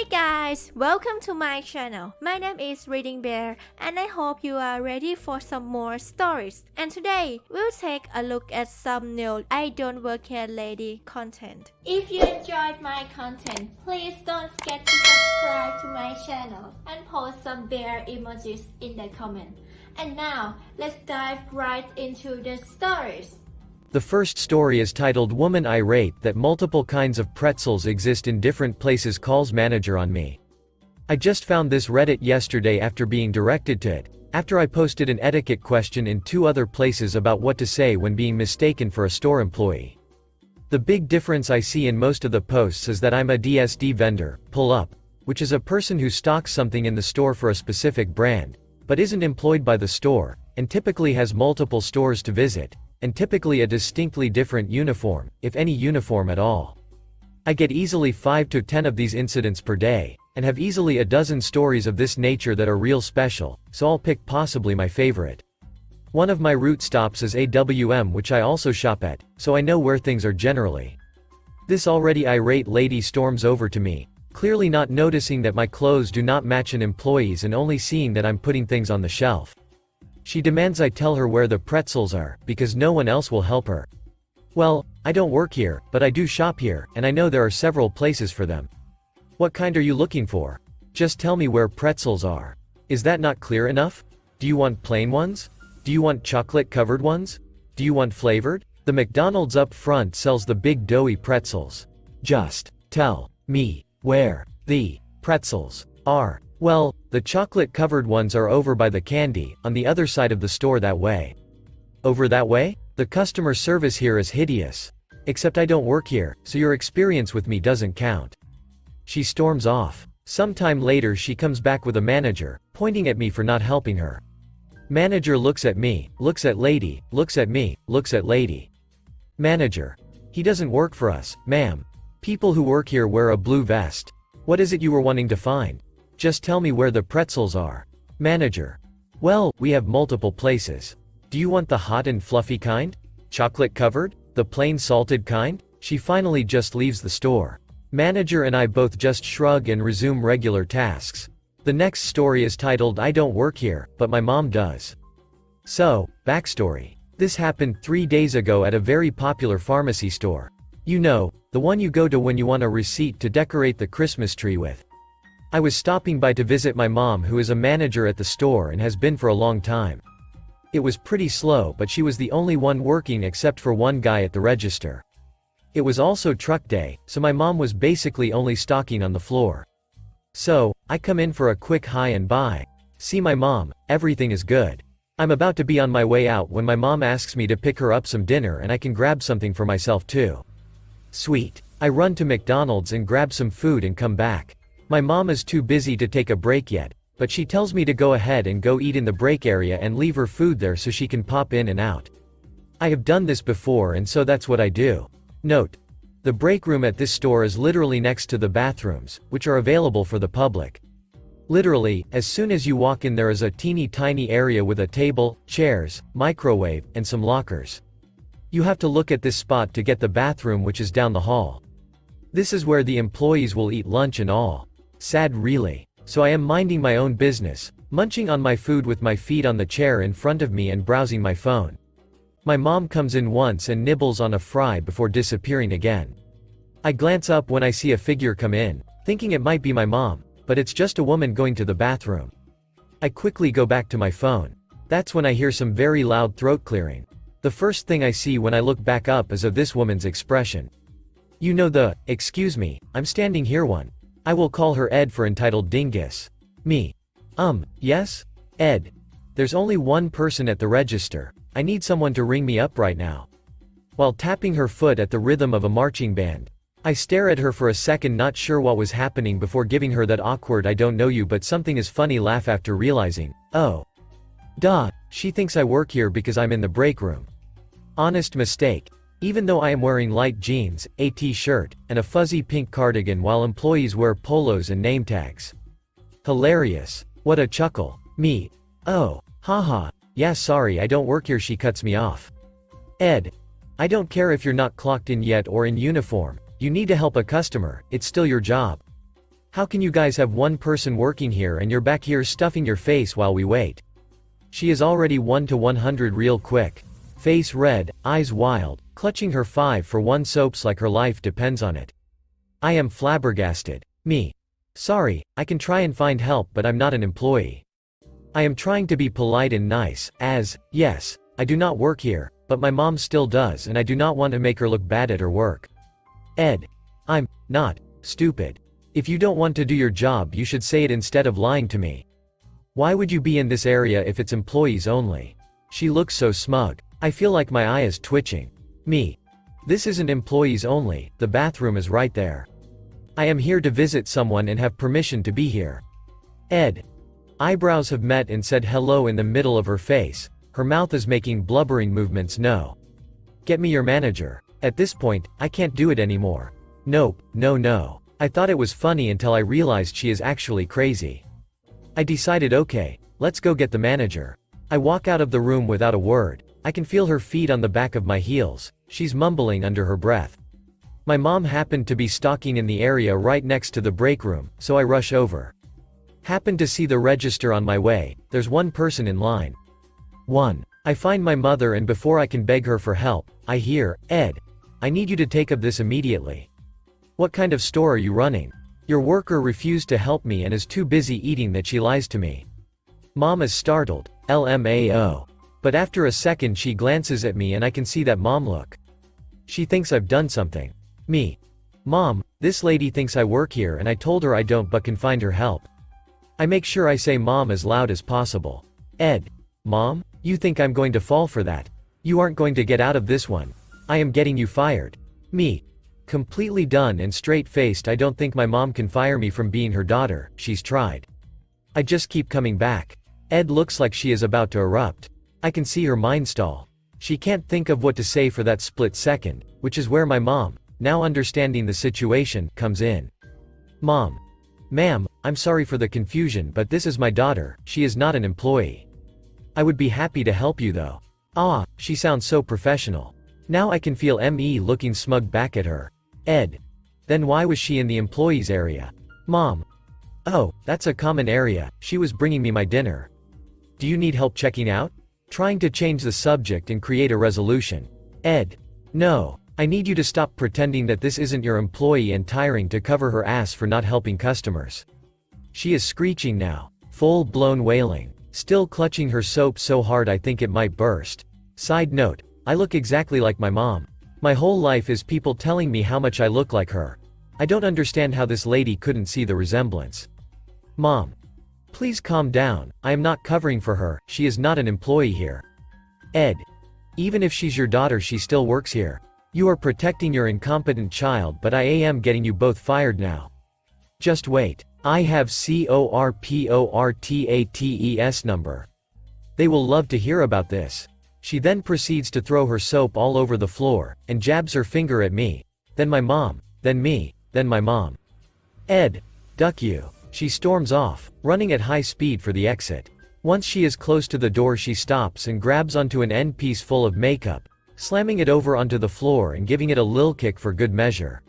Hi guys, welcome to my channel. My name is ReadingBear and I hope you are ready for some more stories. And today, we'll take a look at some new IDontWorkHereLady content. If you enjoyed my content, please don't forget to subscribe to my channel and post some bear emojis in the comment. And now, let's dive right into the stories. The first story is titled Woman Irate That Multiple Kinds of Pretzels Exist in Different Places Calls Manager on Me. I just found this Reddit yesterday after being directed to it, after I posted an etiquette question in 2 other places about what to say when being mistaken for a store employee. The big difference I see in most of the posts is that I'm a DSD vendor, pull up, which is a person who stocks something in the store for a specific brand, but isn't employed by the store, and typically has multiple stores to visit, and typically a distinctly different uniform, if any uniform at all. I get easily 5 to 10 of these incidents per day, and have easily a dozen stories of this nature that are real special, so I'll pick possibly my favorite. One of my route stops is AWM, which I also shop at, so I know where things are generally. This already irate lady storms over to me, clearly not noticing that my clothes do not match an employee's and only seeing that I'm putting things on the shelf. She demands I tell her where the pretzels are, because no one else will help her. Well, I don't work here, but I do shop here, and I know there are several places for them. What kind are you looking for? Just tell me where pretzels are. Is that not clear enough? Do you want plain ones? Do you want chocolate-covered ones? Do you want flavored? The McDonald's up front sells the big doughy pretzels. Just tell me where the pretzels are. Well, the chocolate-covered ones are over by the candy, on the other side of the store that way. Over that way? The customer service here is hideous. Except I don't work here, so your experience with me doesn't count. She storms off. Sometime later she comes back with a manager, pointing at me for not helping her. Manager looks at me, looks at lady, looks at me, looks at lady. Manager. He doesn't work for us, ma'am. People who work here wear a blue vest. What is it you were wanting to find? Just tell me where the pretzels are. Manager. Well, we have multiple places. Do you want the hot and fluffy kind? Chocolate covered? The plain salted kind? She finally just leaves the store. Manager and I both just shrug and resume regular tasks. The next story is titled I Don't Work Here, but My Mom Does. So, backstory. This happened 3 days ago at a very popular pharmacy store. You know, the one you go to when you want a receipt to decorate the Christmas tree with. I was stopping by to visit my mom, who is a manager at the store and has been for a long time. It was pretty slow, but she was the only one working except for one guy at the register. It was also truck day, so my mom was basically only stocking on the floor. So, I come in for a quick hi and bye. See my mom, everything is good. I'm about to be on my way out when my mom asks me to pick her up some dinner and I can grab something for myself too. Sweet. I run to McDonald's and grab some food and come back. My mom is too busy to take a break yet, but she tells me to go ahead and go eat in the break area and leave her food there so she can pop in and out. I have done this before and so that's what I do. Note. The break room at this store is literally next to the bathrooms, which are available for the public. Literally, as soon as you walk in there is a teeny tiny area with a table, chairs, microwave, and some lockers. You have to look at this spot to get the bathroom, which is down the hall. This is where the employees will eat lunch and all. Sad really. So I am minding my own business, munching on my food with my feet on the chair in front of me and browsing my phone. My mom comes in once and nibbles on a fry before disappearing again. I glance up when I see a figure come in, thinking it might be my mom, but it's just a woman going to the bathroom. I quickly go back to my phone. That's when I hear some very loud throat clearing. The first thing I see when I look back up is of this woman's expression. You know the, excuse me, I'm standing here one. I will call her Ed for entitled dingus. Me. Yes? Ed. There's only one person at the register. I need someone to ring me up right now. While tapping her foot at the rhythm of a marching band. I stare at her for a second, not sure what was happening, before giving her that awkward I don't know you but something is funny laugh after realizing, oh. Duh, she thinks I work here because I'm in the break room. Honest mistake. Even though I am wearing light jeans, a t-shirt, and a fuzzy pink cardigan while employees wear polos and name tags. Hilarious. What a chuckle. Me. Oh. Haha. Yeah, sorry I don't work here. She cuts me off. Ed. I don't care if you're not clocked in yet or in uniform. You need to help a customer, it's still your job. How can you guys have one person working here and you're back here stuffing your face while we wait? She is already 1 to 100 real quick. Face red, eyes wild, clutching her 5 for 1 soaps like her life depends on it. I am flabbergasted. Me. Sorry, I can try and find help but I'm not an employee. I am trying to be polite and nice, yes, I do not work here, but my mom still does and I do not want to make her look bad at her work. Ed. I'm not stupid. If you don't want to do your job you should say it instead of lying to me. Why would you be in this area if it's employees only? She looks so smug. I feel like my eye is twitching. Me. This isn't employees only, the bathroom is right there. I am here to visit someone and have permission to be here. Ed. Eyebrows have met and said hello in the middle of her face. Her mouth is making blubbering movements. No. Get me your manager. At this point, I can't do it anymore. Nope, no. I thought it was funny until I realized she is actually crazy. I decided okay, let's go get the manager. I walk out of the room without a word. I can feel her feet on the back of my heels. She's mumbling under her breath. My mom happened to be stalking in the area right next to the break room, so I rush over. Happened to see the register on my way. There's one person in line. 1. I find my mother and before I can beg her for help, I hear, Ed. I need you to take up this immediately. What kind of store are you running? Your worker refused to help me and is too busy eating that she lies to me. Mom is startled. LMAO. But after a second she glances at me and I can see that mom look. She thinks I've done something. Me. Mom, this lady thinks I work here and I told her I don't but can find her help. I make sure I say mom as loud as possible. Ed. Mom? You think I'm going to fall for that? You aren't going to get out of this one. I am getting you fired. Me. Completely done and straight-faced. I don't think my mom can fire me from being her daughter, she's tried. I just keep coming back. Ed looks like she is about to erupt. I can see her mind stall. She can't think of what to say for that split second, which is where my mom, now understanding the situation, comes in. Mom. Ma'am, I'm sorry for the confusion but this is my daughter, she is not an employee. I would be happy to help you though. Ah, she sounds so professional. Now I can feel me looking smug back at her. Ed. Then why was she in the employees area? Mom. Oh, that's a common area, she was bringing me my dinner. Do you need help checking out? Trying to change the subject and create a resolution. Ed. No. I need you to stop pretending that this isn't your employee and tiring to cover her ass for not helping customers. She is screeching now. Full-blown wailing. Still clutching her soap so hard I think it might burst. Side note. I look exactly like my mom. My whole life is people telling me how much I look like her. I don't understand how this lady couldn't see the resemblance. Mom. Please calm down, I am not covering for her, she is not an employee here. Ed. Even if she's your daughter she still works here. You are protecting your incompetent child but I am getting you both fired now. Just wait. I have corportates number. They will love to hear about this. She then proceeds to throw her soap all over the floor, and jabs her finger at me. Then my mom, then me, then my mom. Ed. Duck you. She storms off, running at high speed for the exit. Once she is close to the door she stops and grabs onto an end piece full of makeup, slamming it over onto the floor and giving it a lil kick for good measure.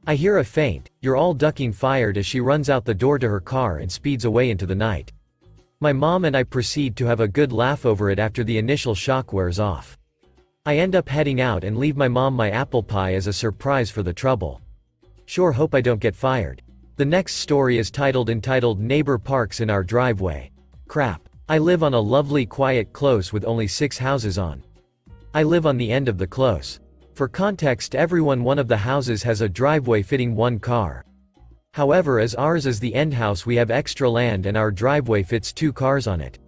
I hear a faint, "You're all ducking" fired as she runs out the door to her car and speeds away into the night. My mom and I proceed to have a good laugh over it after the initial shock wears off. I end up heading out and leave my mom my apple pie as a surprise for the trouble. Sure hope I don't get fired. The next story is entitled Neighbor Parks in Our Driveway. Crap. I live on a lovely quiet close with only 6 houses on. I live on the end of the close. For context, one of the houses has a driveway fitting 1 car. However, as ours is the end house we have extra land and our driveway fits 2 cars on it.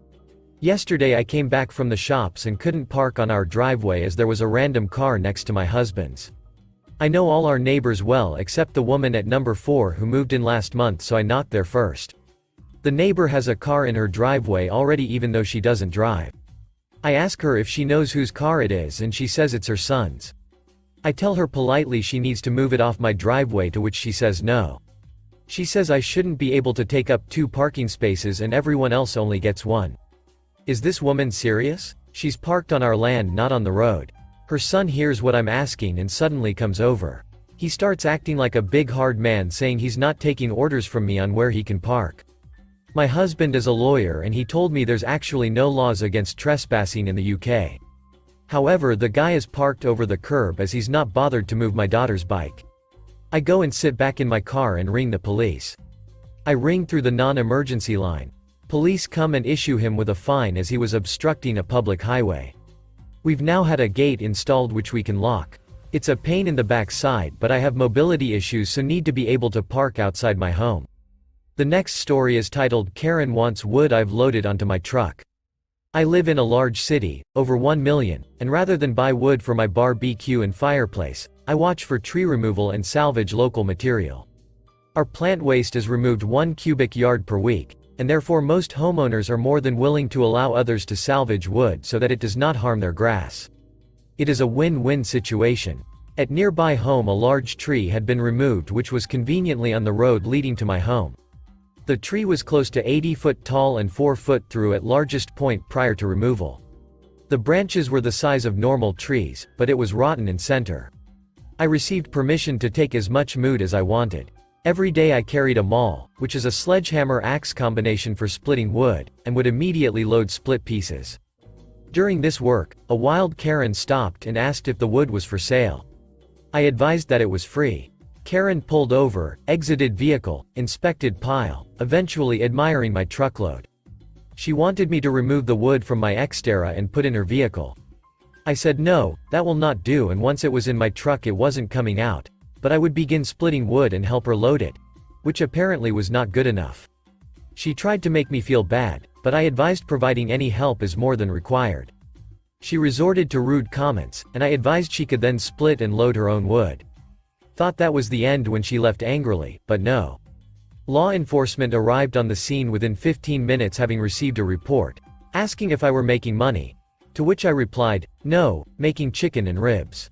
Yesterday I came back from the shops and couldn't park on our driveway as there was a random car next to my husband's. I know all our neighbors well except the woman at number 4 who moved in last month, so I knocked there first. The neighbor has a car in her driveway already even though she doesn't drive. I ask her if she knows whose car it is and she says it's her son's. I tell her politely she needs to move it off my driveway, to which she says no. She says I shouldn't be able to take up 2 parking spaces and everyone else only gets 1. Is this woman serious? She's parked on our land, not on the road. Her son hears what I'm asking and suddenly comes over. He starts acting like a big hard man, saying he's not taking orders from me on where he can park. My husband is a lawyer and he told me there's actually no laws against trespassing in the UK. However, the guy is parked over the curb as he's not bothered to move my daughter's bike. I go and sit back in my car and ring the police. I ring through the non-emergency line. Police come and issue him with a fine as he was obstructing a public highway. We've now had a gate installed which we can lock. It's a pain in the backside, but I have mobility issues so need to be able to park outside my home. The next story is titled Karen Wants Wood I've Loaded Onto My Truck. I live in a large city, over 1 million, and rather than buy wood for my barbecue and fireplace, I watch for tree removal and salvage local material. Our plant waste is removed 1 cubic yard per week, and therefore most homeowners are more than willing to allow others to salvage wood so that it does not harm their grass. It is a win-win situation. At nearby home a large tree had been removed which was conveniently on the road leading to my home. The tree was close to 80 foot tall and 4 foot through at largest point prior to removal. The branches were the size of normal trees, but it was rotten in center. I received permission to take as much wood as I wanted. Every day I carried a maul, which is a sledgehammer-axe combination for splitting wood, and would immediately load split pieces. During this work, a wild Karen stopped and asked if the wood was for sale. I advised that it was free. Karen pulled over, exited vehicle, inspected pile, eventually admiring my truckload. She wanted me to remove the wood from my Xterra and put in her vehicle. I said no, that will not do, and once it was in my truck it wasn't coming out, but I would begin splitting wood and help her load it, which apparently was not good enough. She tried to make me feel bad, but I advised providing any help is more than required. She resorted to rude comments, and I advised she could then split and load her own wood. Thought that was the end when she left angrily, but no. Law enforcement arrived on the scene within 15 minutes having received a report, asking if I were making money, to which I replied, no, making chicken and ribs.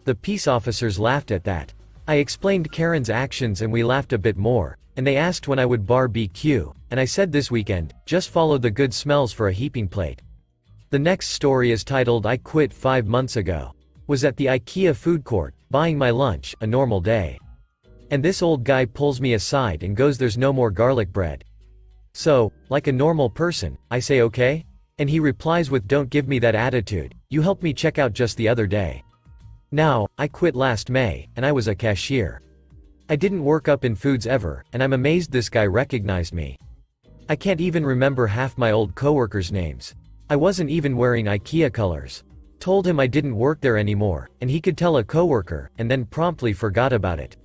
The peace officers laughed at that. I explained Karen's actions and we laughed a bit more, and they asked when I would barbecue, and I said this weekend, just follow the good smells for a heaping plate. The next story is titled I Quit 5 months ago. Was at the IKEA food court, buying my lunch, a normal day. And this old guy pulls me aside and goes, there's no more garlic bread. So, like a normal person, I say okay? And he replies with, don't give me that attitude, you helped me check out just the other day. Now, I quit last May, and I was a cashier. I didn't work up in foods ever, and I'm amazed this guy recognized me. I can't even remember half my old coworkers' names. I wasn't even wearing IKEA colors. Told him I didn't work there anymore, and he could tell a coworker, and then promptly forgot about it.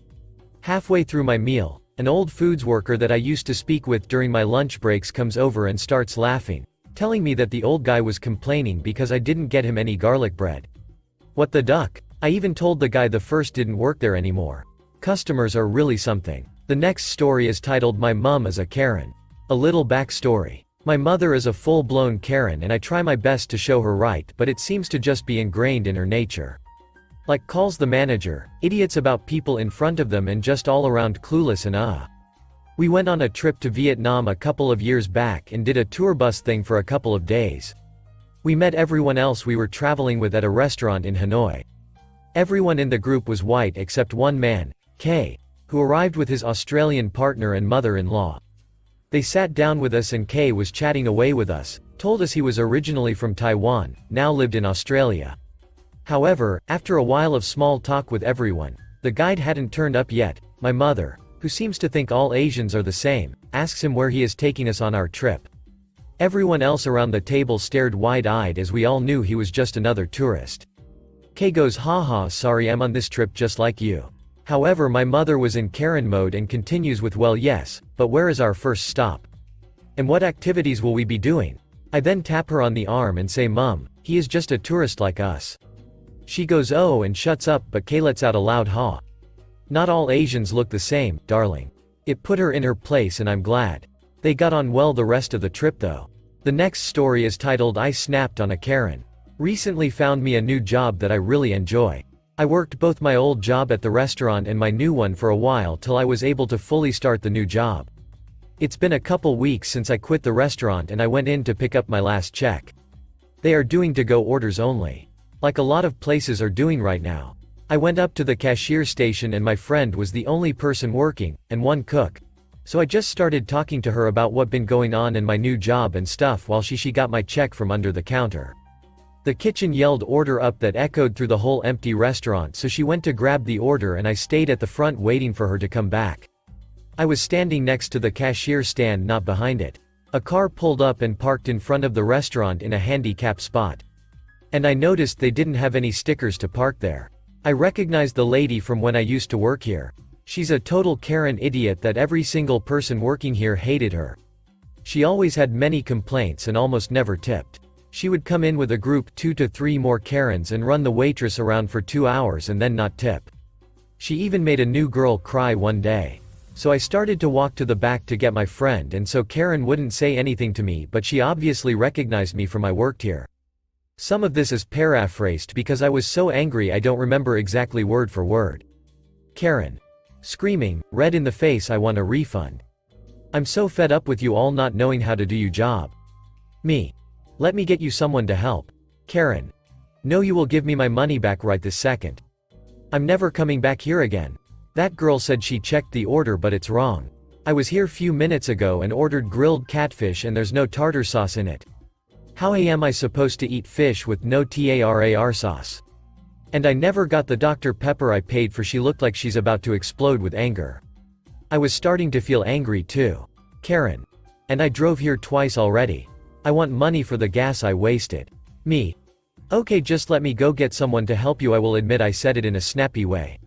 Halfway through my meal, an old foods worker that I used to speak with during my lunch breaks comes over and starts laughing, telling me that the old guy was complaining because I didn't get him any garlic bread. What the duck? I even told the guy the first didn't work there anymore. Customers are really something. The next story is titled My Mum is a Karen. A little backstory. My mother is a full-blown Karen and I try my best to show her right, but it seems to just be ingrained in her nature. Like calls the manager, idiots about people in front of them and just all around clueless and We went on a trip to Vietnam a couple of years back and did a tour bus thing for a couple of days. We met everyone else we were traveling with at a restaurant in Hanoi. Everyone in the group was white except one man, K, who arrived with his Australian partner and mother-in-law. They sat down with us and K was chatting away with us, told us he was originally from Taiwan, now lived in Australia. However, after a while of small talk with everyone, the guide hadn't turned up yet. My mother, who seems to think all Asians are the same, asks him where he is taking us on our trip. Everyone else around the table stared wide-eyed as we all knew he was just another tourist. K goes, haha, sorry, I'm on this trip just like you. However, my mother was in Karen mode and continues with, well yes, but where is our first stop? And what activities will we be doing? I then tap her on the arm and say, Mum, he is just a tourist like us. She goes oh and shuts up, but K lets out a loud ha. Not all Asians look the same, darling. It put her in her place and I'm glad. They got on well the rest of the trip though. The next story is titled I Snapped on a Karen. Recently found me a new job that I really enjoy. I worked both my old job at the restaurant and my new one for a while till I was able to fully start the new job. It's been a couple weeks since I quit the restaurant and I went in to pick up my last check. They are doing to-go orders only. Like a lot of places are doing right now. I went up to the cashier station and my friend was the only person working, and one cook. So I just started talking to her about what been going on in my new job and stuff while she got my check from under the counter. The kitchen yelled order up that echoed through the whole empty restaurant, so she went to grab the order and I stayed at the front waiting for her to come back. I was standing next to the cashier stand, not behind it. A car pulled up and parked in front of the restaurant in a handicap spot. And I noticed they didn't have any stickers to park there. I recognized the lady from when I used to work here. She's a total Karen idiot that every single person working here hated her. She always had many complaints and almost never tipped. She would come in with a group 2 to 3 more Karens and run the waitress around for 2 hours and then not tip. She even made a new girl cry one day. So I started to walk to the back to get my friend, and so Karen wouldn't say anything to me, but she obviously recognized me from I worked here. Some of this is paraphrased because I was so angry I don't remember exactly word for word. Karen. Screaming, red in the face, I want a refund. I'm so fed up with you all not knowing how to do your job. Me. Let me get you someone to help. Karen. No, you will give me my money back right this second. I'm never coming back here again. That girl said she checked the order but it's wrong. I was here few minutes ago and ordered grilled catfish and there's no tartar sauce in it. How am I supposed to eat fish with no tartar sauce? And I never got the Dr. Pepper I paid for. She looked like she's about to explode with anger. I was starting to feel angry too. Karen. And I drove here twice already. I want money for the gas I wasted. Me. Okay, just let me go get someone to help you. I will admit I said it in a snappy way.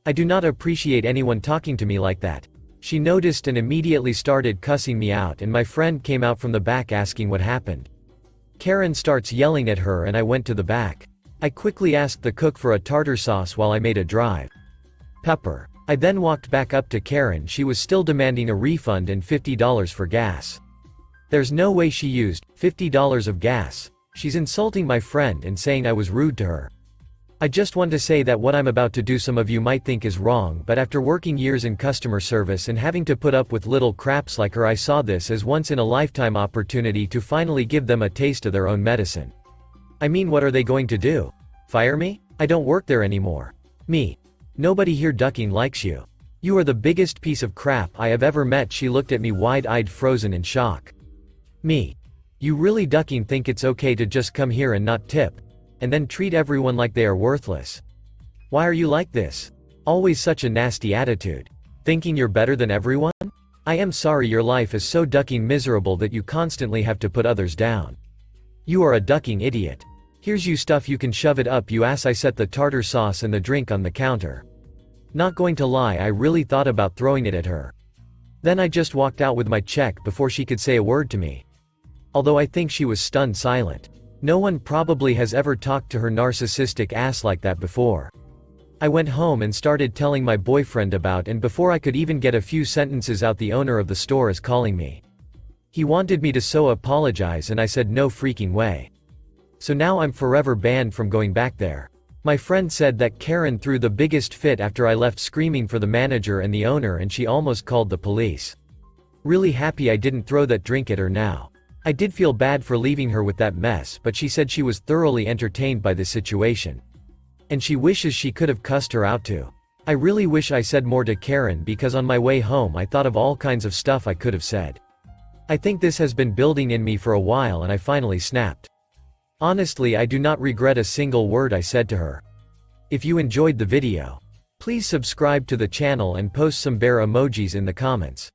I do not appreciate anyone talking to me like that. She noticed and immediately started cussing me out, and my friend came out from the back asking what happened. Karen starts yelling at her and I went to the back. I quickly asked the cook for a tartar sauce while I made a drive. Pepper. I then walked back up to Karen. She was still demanding a refund and $50 for gas. There's no way she used $50 of gas. She's insulting my friend and saying I was rude to her. I just want to say that what I'm about to do some of you might think is wrong, but after working years in customer service and having to put up with little craps like her, I saw this as once in a lifetime opportunity to finally give them a taste of their own medicine. I mean, what are they going to do? Fire me? I don't work there anymore. Me. Nobody here ducking likes you. You are the biggest piece of crap I have ever met. She looked at me wide-eyed, frozen in shock. Me. You really ducking think it's okay to just come here and not tip? And then treat everyone like they are worthless? Why are you like this? Always such a nasty attitude. Thinking you're better than everyone? I am sorry, your life is so ducking miserable that you constantly have to put others down. You are a ducking idiot. Here's you stuff, you can shove it up you ass. I set the tartar sauce and the drink on the counter. Not going to lie, I really thought about throwing it at her. Then I just walked out with my check before she could say a word to me. Although I think she was stunned silent. No one probably has ever talked to her narcissistic ass like that before. I went home and started telling my boyfriend about, and before I could even get a few sentences out, the owner of the store is calling me. He wanted me to so apologize and I said no freaking way. So now I'm forever banned from going back there. My friend said that Karen threw the biggest fit after I left, screaming for the manager and the owner, and she almost called the police. Really happy I didn't throw that drink at her now. I did feel bad for leaving her with that mess, but she said she was thoroughly entertained by the situation. And she wishes she could have cussed her out too. I really wish I said more to Karen, because on my way home I thought of all kinds of stuff I could have said. I think this has been building in me for a while and I finally snapped. Honestly, I do not regret a single word I said to her. If you enjoyed the video, please subscribe to the channel and post some bear emojis in the comments.